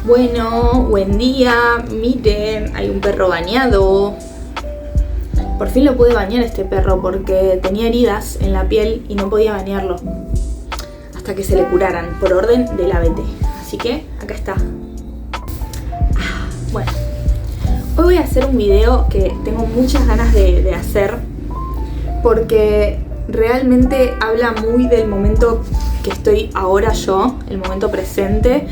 Bueno, buen día, miren, hay un perro bañado. Por fin lo pude bañar este perro porque tenía heridas en la piel y no podía bañarlo hasta que se le curaran por orden del ABT. Así que acá está. Bueno, hoy voy a hacer un video que tengo muchas ganas de hacer porque realmente habla muy del momento que estoy ahora yo, el momento presente.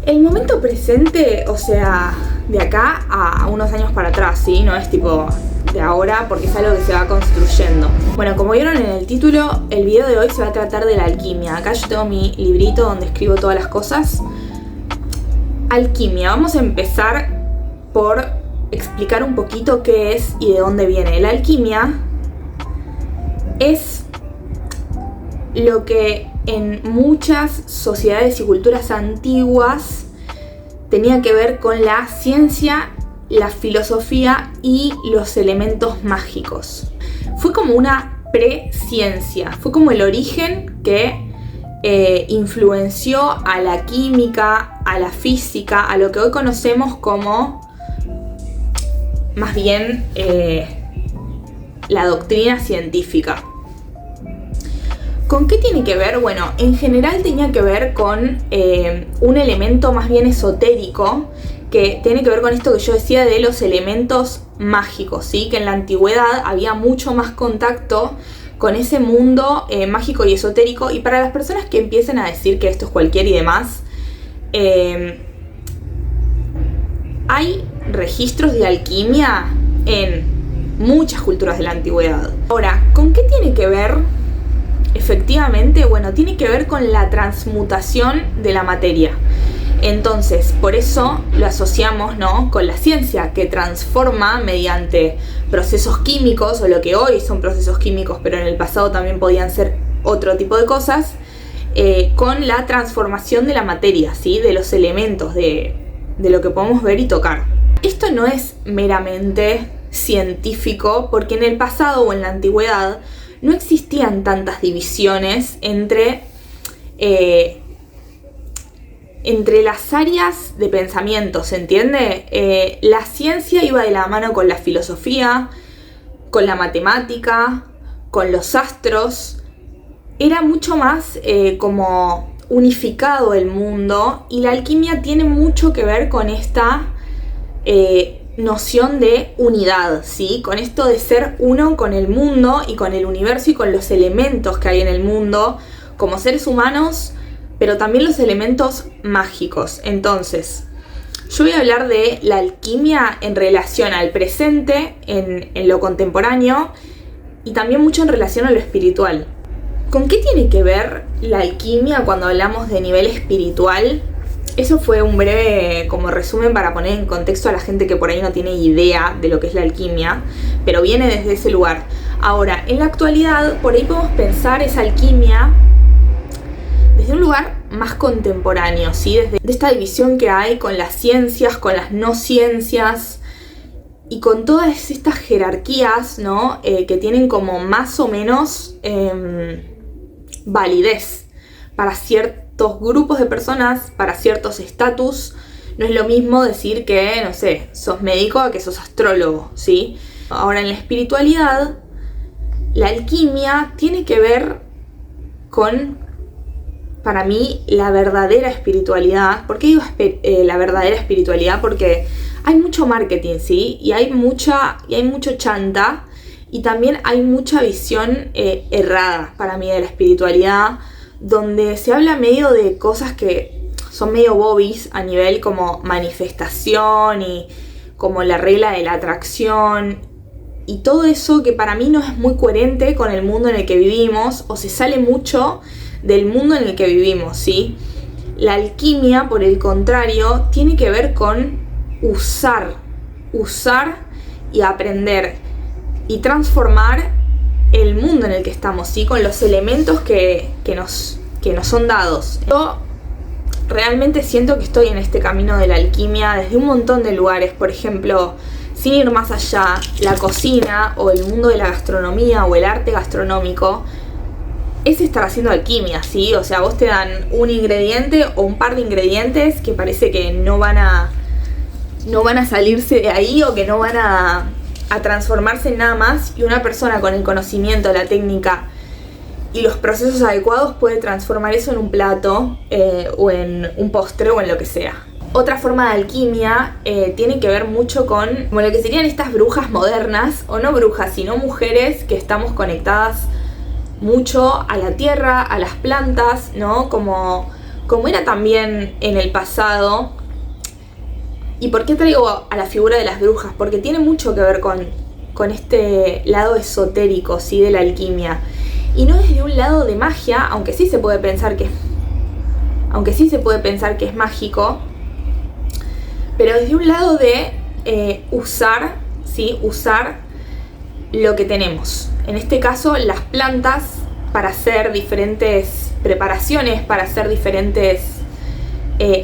El momento presente, o sea, de acá a unos años para atrás, ¿sí? No es tipo de ahora porque es algo que se va construyendo. Bueno, como vieron en el título, el video de hoy se va a tratar de la alquimia. Acá yo tengo mi librito donde escribo todas las cosas. Alquimia, vamos a empezar por explicar un poquito qué es y de dónde viene. La alquimia es lo que en muchas sociedades y culturas antiguas tenía que ver con la ciencia, la filosofía y los elementos mágicos. Fue como una preciencia, fue como el origen que influenció a la química, a la física, a lo que hoy conocemos como más bien la doctrina científica. ¿Con qué tiene que ver? Bueno, en general tenía que ver con un elemento más bien esotérico que tiene que ver con esto que yo decía de los elementos mágicos, ¿sí? Que en la antigüedad había mucho más contacto con ese mundo mágico y esotérico. Y para las personas que empiecen a decir que esto es cualquier y demás, hay registros de alquimia en muchas culturas de la antigüedad. Ahora, ¿con qué tiene que ver? Efectivamente, bueno, tiene que ver con la transmutación de la materia. Entonces, por eso lo asociamos, ¿no?, con la ciencia, que transforma mediante procesos químicos, o lo que hoy son procesos químicos, pero en el pasado también podían ser otro tipo de cosas, con la transformación de la materia, ¿sí?, de los elementos, de lo que podemos ver y tocar. Esto no es meramente científico, porque en el pasado o en la antigüedad no existían tantas divisiones entre las áreas de pensamiento, ¿se entiende? La ciencia iba de la mano con la filosofía, con la matemática, con los astros. Era mucho más como unificado el mundo, y la alquimia tiene mucho que ver con esta noción de unidad, ¿sí? Con esto de ser uno con el mundo y con el universo y con los elementos que hay en el mundo como seres humanos, pero también los elementos mágicos. Entonces, yo voy a hablar de la alquimia en relación al presente, en lo contemporáneo, y también mucho en relación a lo espiritual. ¿Con qué tiene que ver la alquimia cuando hablamos de nivel espiritual? Eso fue un breve como resumen para poner en contexto a la gente que por ahí no tiene idea de lo que es la alquimia, pero viene desde ese lugar. Ahora, en la actualidad, por ahí podemos pensar esa alquimia desde un lugar más contemporáneo, ¿sí? Desde esta división que hay con las ciencias, con las no ciencias y con todas estas jerarquías, ¿no? Que tienen como más o menos validez para ciertos grupos de personas, para ciertos estatus. No es lo mismo decir que, no sé, sos médico a que sos astrólogo, ¿sí? Ahora, en la espiritualidad, la alquimia tiene que ver con, para mí, la verdadera espiritualidad. ¿Por qué digo la verdadera espiritualidad? Porque hay mucho marketing, ¿sí? Y hay mucho chanta, y también hay mucha visión errada para mí de la espiritualidad, donde se habla medio de cosas que son medio bobis a nivel como manifestación y como la regla de la atracción y todo eso, que para mí no es muy coherente con el mundo en el que vivimos, o se sale mucho del mundo en el que vivimos, ¿sí? La alquimia, por el contrario, tiene que ver con usar y aprender y transformar el mundo en el que estamos, ¿sí? Con los elementos que nos son dados. Yo realmente siento que estoy en este camino de la alquimia desde un montón de lugares. Por ejemplo, sin ir más allá, la cocina o el mundo de la gastronomía o el arte gastronómico es estar haciendo alquimia, ¿sí? O sea, vos te dan un ingrediente o un par de ingredientes que parece que no van a salirse de ahí o que no van a transformarse en nada más, y una persona con el conocimiento, la técnica y los procesos adecuados puede transformar eso en un plato o en un postre o en lo que sea. Otra forma de alquimia tiene que ver mucho con lo que serían estas brujas modernas, o no brujas, sino mujeres que estamos conectadas mucho a la tierra, a las plantas, ¿no? Como era también en el pasado. ¿Y por qué traigo a la figura de las brujas? Porque tiene mucho que ver con este lado esotérico, ¿sí? De la alquimia. Y no desde un lado de magia, aunque sí se puede pensar que es mágico, pero desde un lado de usar lo que tenemos. En este caso, las plantas, para hacer diferentes preparaciones, para hacer diferentes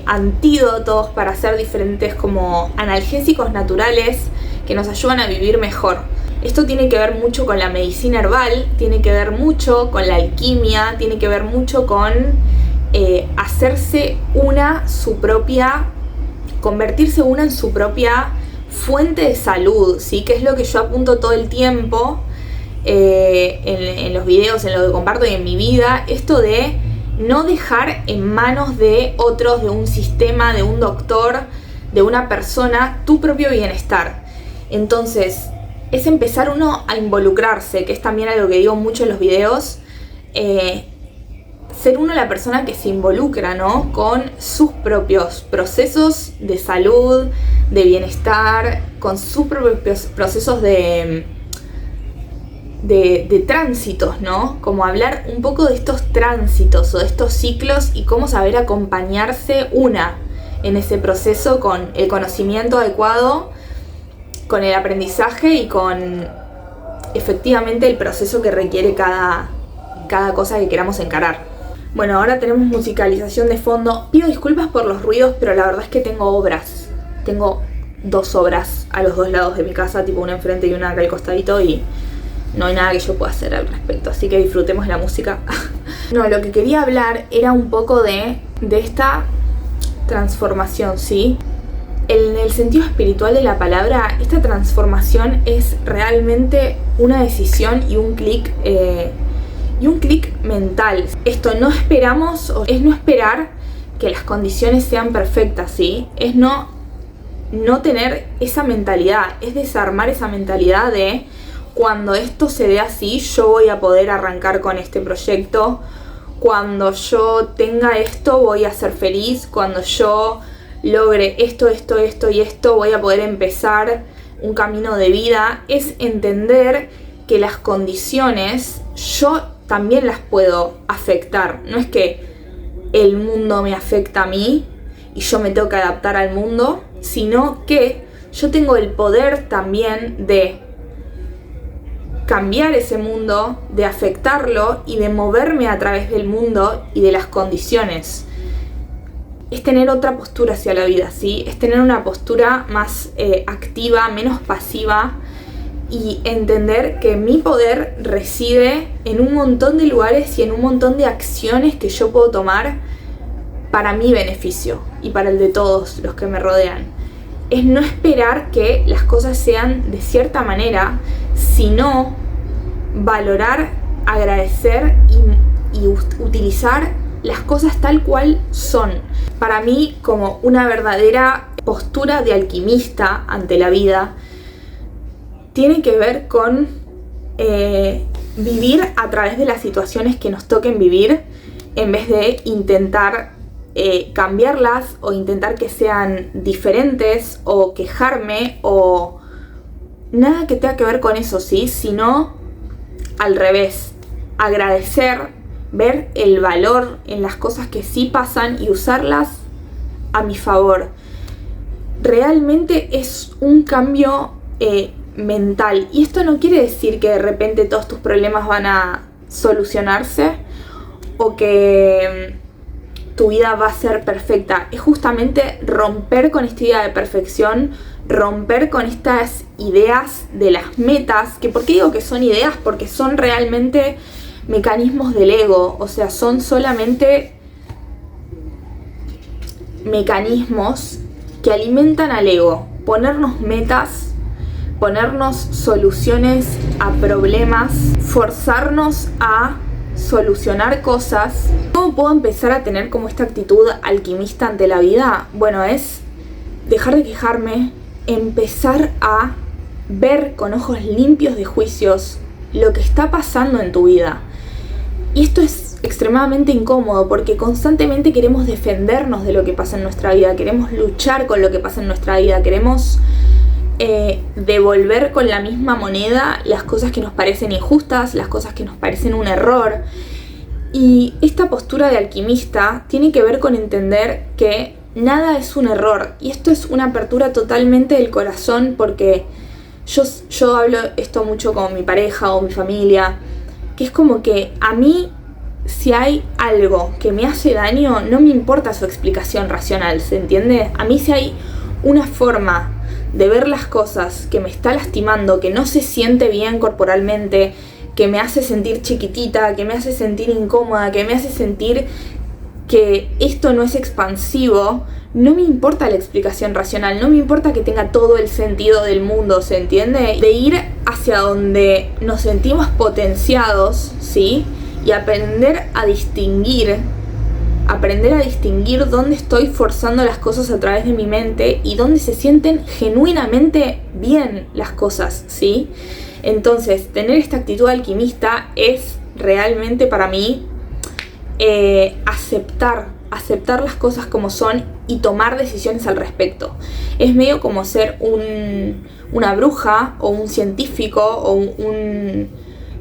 antídotos, para hacer diferentes como analgésicos naturales que nos ayudan a vivir mejor. Esto tiene que ver mucho con la medicina herbal, tiene que ver mucho con la alquimia, tiene que ver mucho con convertirse una en su propia fuente de salud, ¿sí? Que es lo que yo apunto todo el tiempo en los videos, en lo que comparto y en mi vida, esto de no dejar en manos de otros, de un sistema, de un doctor, de una persona, tu propio bienestar. Entonces, es empezar uno a involucrarse, que es también algo que digo mucho en los videos, ser uno la persona que se involucra, ¿no? Con sus propios procesos de salud, de bienestar, con sus propios procesos de tránsitos, ¿no? Como hablar un poco de estos tránsitos o de estos ciclos y cómo saber acompañarse en ese proceso con el conocimiento adecuado, con el aprendizaje y con efectivamente el proceso que requiere cada cosa que queramos encarar. Bueno, ahora tenemos musicalización de fondo. Pido disculpas por los ruidos, pero la verdad es que tengo obras. Tengo 2 obras a los 2 lados de mi casa, tipo una enfrente y una acá al costadito, y no hay nada que yo pueda hacer al respecto, así que disfrutemos la música. No, lo que quería hablar era un poco de esta transformación, ¿sí? En el sentido espiritual de la palabra, esta transformación es realmente una decisión y un clic mental. Esto no esperar que las condiciones sean perfectas, ¿sí? Es no tener esa mentalidad, es desarmar esa mentalidad de cuando esto se dé así, yo voy a poder arrancar con este proyecto, cuando yo tenga esto voy a ser feliz, cuando yo logre esto y esto voy a poder empezar un camino de vida. Es entender que las condiciones yo también las puedo afectar, no es que el mundo me afecta a mí y yo me tengo que adaptar al mundo, sino que yo tengo el poder también de cambiar ese mundo, de afectarlo y de moverme a través del mundo y de las condiciones. Es tener otra postura hacia la vida, ¿sí? Es tener una postura más activa, menos pasiva, y entender que mi poder reside en un montón de lugares y en un montón de acciones que yo puedo tomar para mi beneficio y para el de todos los que me rodean. Es no esperar que las cosas sean de cierta manera, sino valorar, agradecer y utilizar las cosas tal cual son. Para mí, como una verdadera postura de alquimista ante la vida, tiene que ver con vivir a través de las situaciones que nos toquen vivir, en vez de intentar cambiarlas o intentar que sean diferentes o quejarme o nada que tenga que ver con eso, ¿sí? Sino al revés, agradecer, ver el valor en las cosas que sí pasan y usarlas a mi favor. Realmente es un cambio mental, y esto no quiere decir que de repente todos tus problemas van a solucionarse o que tu vida va a ser perfecta. Es justamente romper con esta idea de perfección, romper con estas ideas de las metas, que ¿por qué digo que son ideas? Porque son realmente mecanismos del ego, o sea, son solamente mecanismos que alimentan al ego. Ponernos metas, ponernos soluciones a problemas, forzarnos a solucionar cosas. ¿Cómo puedo empezar a tener como esta actitud alquimista ante la vida? Bueno, es dejar de quejarme, empezar a ver con ojos limpios de juicios lo que está pasando en tu vida. Y esto es extremadamente incómodo porque constantemente queremos defendernos de lo que pasa en nuestra vida, queremos luchar con lo que pasa en nuestra vida, queremos devolver con la misma moneda las cosas que nos parecen injustas, las cosas que nos parecen un error. Y esta postura de alquimista tiene que ver con entender que nada es un error. Y esto es una apertura totalmente del corazón, porque yo hablo esto mucho con mi pareja o mi familia, que es como que a mí, si hay algo que me hace daño, no me importa su explicación racional, ¿se entiende? A mí, si hay una forma de ver las cosas que me está lastimando, que no se siente bien corporalmente, que me hace sentir chiquitita, que me hace sentir incómoda, que me hace sentir que esto no es expansivo, no me importa la explicación racional, no me importa que tenga todo el sentido del mundo, ¿se entiende? De ir hacia donde nos sentimos potenciados, ¿sí? Y aprender a distinguir dónde estoy forzando las cosas a través de mi mente y dónde se sienten genuinamente bien las cosas, ¿sí? Entonces, tener esta actitud alquimista es realmente para mí aceptar las cosas como son y tomar decisiones al respecto. Es medio como ser una bruja o un científico o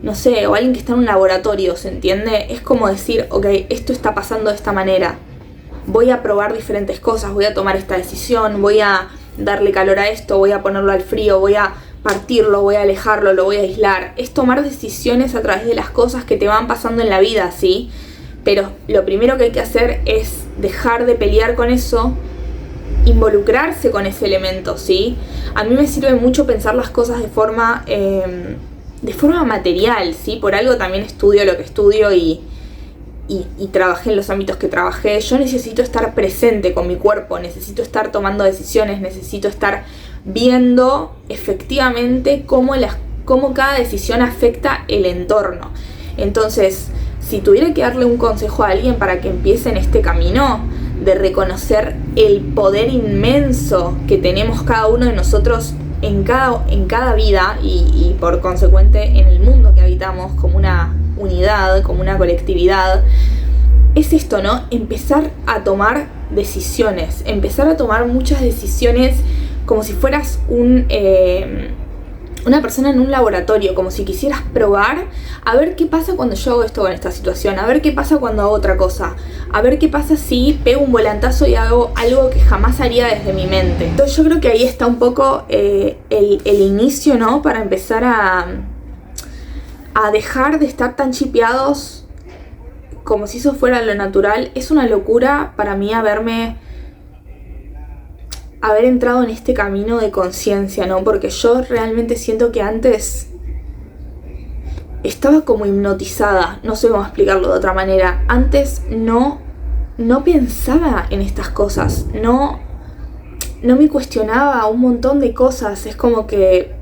no sé, o alguien que está en un laboratorio, ¿se entiende? Es como decir, ok, esto está pasando de esta manera, voy a probar diferentes cosas, voy a tomar esta decisión, voy a darle calor a esto, voy a ponerlo al frío, voy a partirlo, voy a alejarlo, lo voy a aislar. Es tomar decisiones a través de las cosas que te van pasando en la vida, ¿sí? Pero lo primero que hay que hacer es dejar de pelear con eso, involucrarse con ese elemento, ¿sí? A mí me sirve mucho pensar las cosas de forma material, ¿sí? Por algo también estudio lo que estudio y trabajé en los ámbitos que trabajé. Yo necesito estar presente con mi cuerpo, necesito estar tomando decisiones, necesito estar viendo efectivamente cómo cada decisión afecta el entorno. Entonces, si tuviera que darle un consejo a alguien para que empiece en este camino de reconocer el poder inmenso que tenemos cada uno de nosotros en cada vida y por consecuente en el mundo que habitamos como una unidad, como una colectividad, es esto, ¿no? Empezar a tomar decisiones, empezar a tomar muchas decisiones como si fueras una persona en un laboratorio, como si quisieras probar a ver qué pasa cuando yo hago esto con esta situación, a ver qué pasa cuando hago otra cosa, a ver qué pasa si pego un volantazo y hago algo que jamás haría desde mi mente. Entonces yo creo que ahí está un poco el inicio, ¿no? Para empezar a dejar de estar tan chipeados como si eso fuera lo natural. Es una locura para mí haber entrado en este camino de conciencia, ¿no? Porque yo realmente siento que antes estaba como hipnotizada, no sé cómo explicarlo de otra manera. Antes no pensaba en estas cosas, no me cuestionaba un montón de cosas. Es como que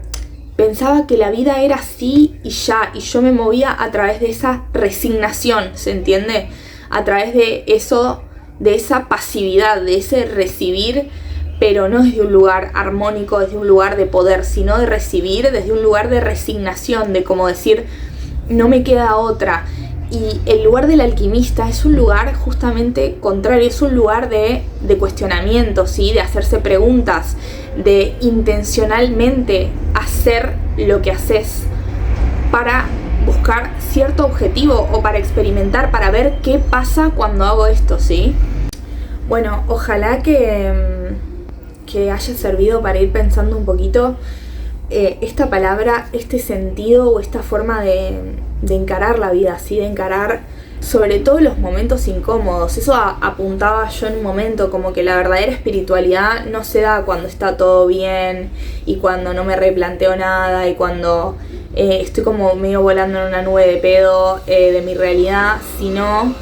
pensaba que la vida era así y ya, y yo me movía a través de esa resignación, ¿se entiende? A través de eso, de esa pasividad, de ese recibir, pero no desde un lugar armónico, desde un lugar de poder, sino de recibir desde un lugar de resignación, de como decir, no me queda otra. Y el lugar del alquimista es un lugar justamente contrario, es un lugar de cuestionamiento, ¿sí? De hacerse preguntas, de intencionalmente hacer lo que haces para buscar cierto objetivo o para experimentar, para ver qué pasa cuando hago esto, ¿sí? Bueno, ojalá que haya servido para ir pensando un poquito esta palabra, este sentido o esta forma de encarar la vida, ¿sí? De encarar sobre todo los momentos incómodos. Eso apuntaba yo en un momento, como que la verdadera espiritualidad no se da cuando está todo bien y cuando no me replanteo nada y cuando estoy como medio volando en una nube de pedo de mi realidad, sino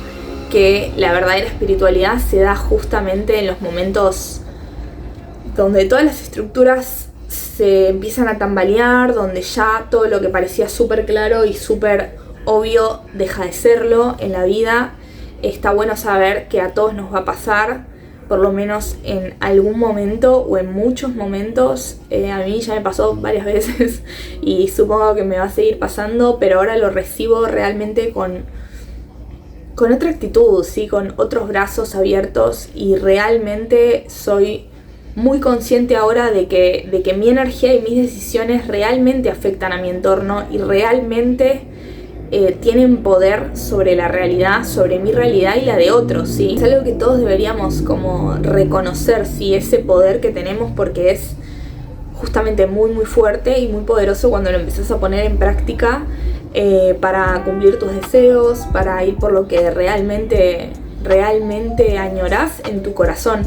que la verdadera espiritualidad se da justamente en los momentos donde todas las estructuras se empiezan a tambalear, donde ya todo lo que parecía súper claro y súper obvio deja de serlo en la vida. Está bueno saber que a todos nos va a pasar, por lo menos en algún momento o en muchos momentos. A mí ya me pasó varias veces y supongo que me va a seguir pasando, pero ahora lo recibo realmente con otra actitud, ¿sí? Con otros brazos abiertos, y realmente soy muy consciente ahora de que mi energía y mis decisiones realmente afectan a mi entorno y realmente tienen poder sobre la realidad, sobre mi realidad y la de otros, ¿sí? Es algo que todos deberíamos como reconocer, ¿sí? Ese poder que tenemos, porque es justamente muy muy fuerte y muy poderoso cuando lo empezás a poner en práctica para cumplir tus deseos, para ir por lo que realmente añorás en tu corazón.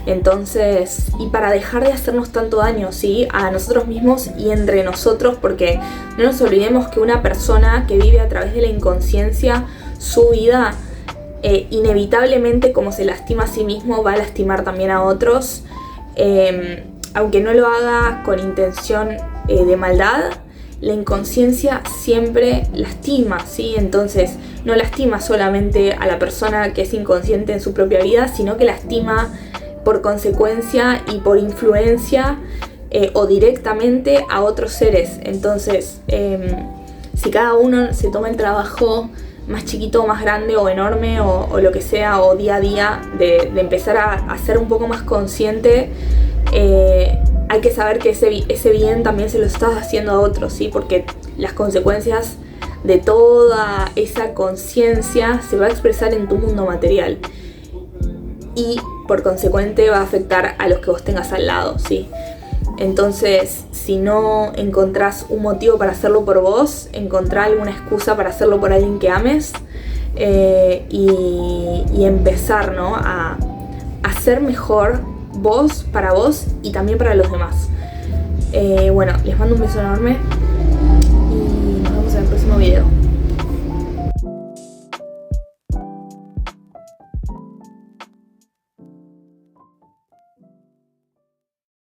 Entonces, y para dejar de hacernos tanto daño, ¿sí? A nosotros mismos y entre nosotros, porque no nos olvidemos que una persona que vive a través de la inconsciencia su vida, inevitablemente, como se lastima a sí mismo, va a lastimar también a otros, aunque no lo haga con intención de maldad. La inconsciencia siempre lastima, ¿sí? Entonces no lastima solamente a la persona que es inconsciente en su propia vida, sino que lastima por consecuencia y por influencia o directamente a otros seres. Entonces, si cada uno se toma el trabajo más chiquito o más grande o enorme o lo que sea, o día a día, de empezar a ser un poco más consciente, hay que saber que ese bien también se lo estás haciendo a otros, ¿sí? Porque las consecuencias de toda esa conciencia se va a expresar en tu mundo material y por consecuente va a afectar a los que vos tengas al lado, ¿sí? Entonces, si no encontrás un motivo para hacerlo por vos, encontrá alguna excusa para hacerlo por alguien que ames, y empezar, ¿no? a ser mejor vos, para vos y también para los demás. Bueno, les mando un beso enorme y nos vemos en el próximo video.